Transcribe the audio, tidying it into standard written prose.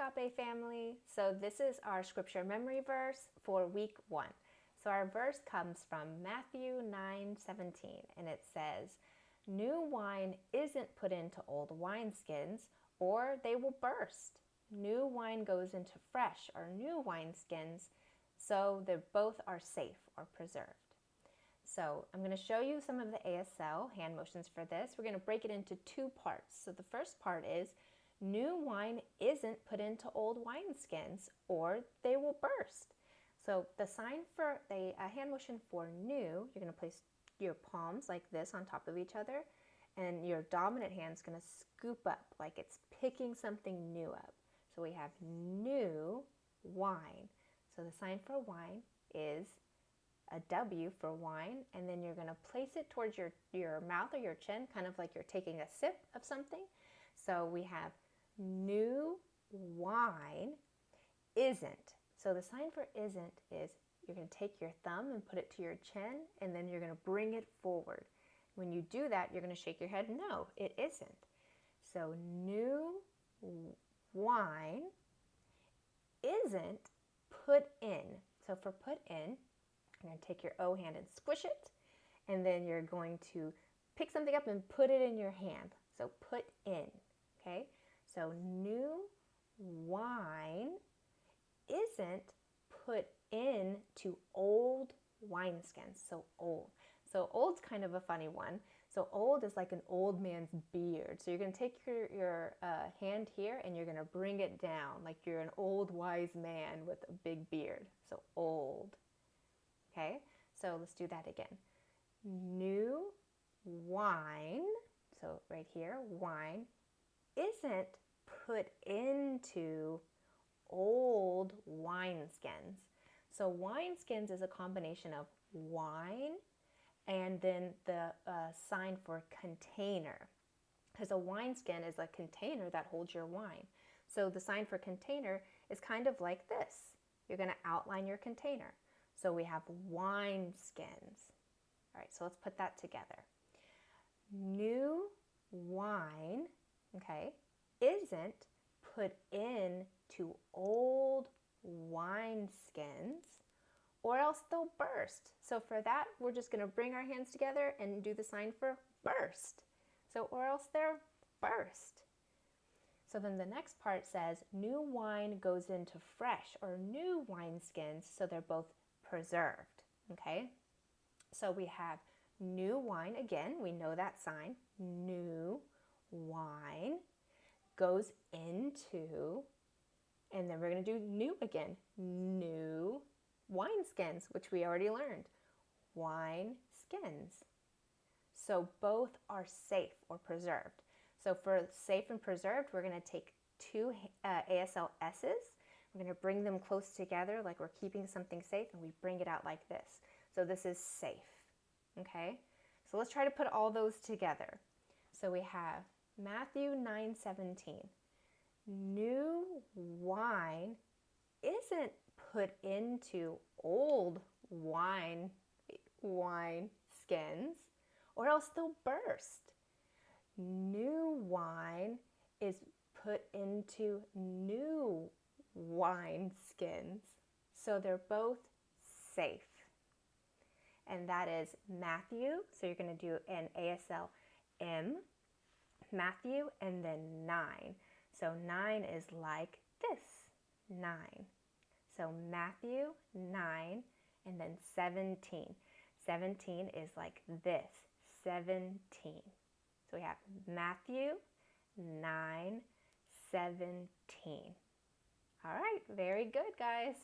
Agape family. So this is our scripture memory verse for week 1. So our verse comes from Matthew 9:17, and it says, "New wine isn't put into old wineskins, or they will burst. New wine goes into fresh or new wineskins, so that both are safe or preserved." So I'm going to show you some of the ASL hand motions for this. We're going to break it into 2 parts. So the first part is, new wine isn't put into old wineskins, or they will burst. So the sign for a hand motion for new, you're going to place your palms like this on top of each other, and your dominant hand is going to scoop up like it's picking something new up. So we have new wine. So the sign for wine is a W for wine, and then you're going to place it towards your mouth or your chin, kind of like you're taking a sip of something. So we have new wine isn't. So the sign for isn't is you're going to take your thumb and put it to your chin, and then you're going to bring it forward. When you do that, you're going to shake your head, no, it isn't. So new wine isn't put in. So for put in, you're going to take your O hand and squish it, and then you're going to pick something up and put it in your hand. So put in, okay? So new wine isn't put into old wineskins. So old. So old's kind of a funny one. So old is like an old man's beard. So you're going to take your hand here and you're going to bring it down like you're an old wise man with a big beard. So old. Okay, so let's do that again. New wine, so right here, wine, isn't put into old wineskins. So wineskins is a combination of wine and then the sign for container. Because a wineskin is a container that holds your wine. So the sign for container is kind of like this. You're going to outline your container. So we have wine skins. All right, so let's put that together. New wine, okay, isn't put into old wine skins, or else they'll burst. So for that, we're just going to bring our hands together and do the sign for burst. So or else they're burst. So then the next part says, new wine goes into fresh or new wineskins, so they're both preserved, okay? So we have new wine, again, we know that sign. New wine goes into, and then we're going to do new again. New wineskins, which we already learned. Wine skins. So both are safe or preserved. So for safe and preserved, we're going to take 2 ASL S's. We're going to bring them close together like we're keeping something safe, and we bring it out like this. So this is safe, okay? So let's try to put all those together. So we have Matthew 9:17. New wine isn't put into old wine skins, or else they'll burst. New wine is put into new wine skins, so they're both safe. And that is Matthew, so you're going to do an ASL M, Matthew, and then 9. So 9 is like this, 9. So Matthew 9, and then 17. 17 is like this, 17. So we have Matthew 9:17. All right, very good, guys.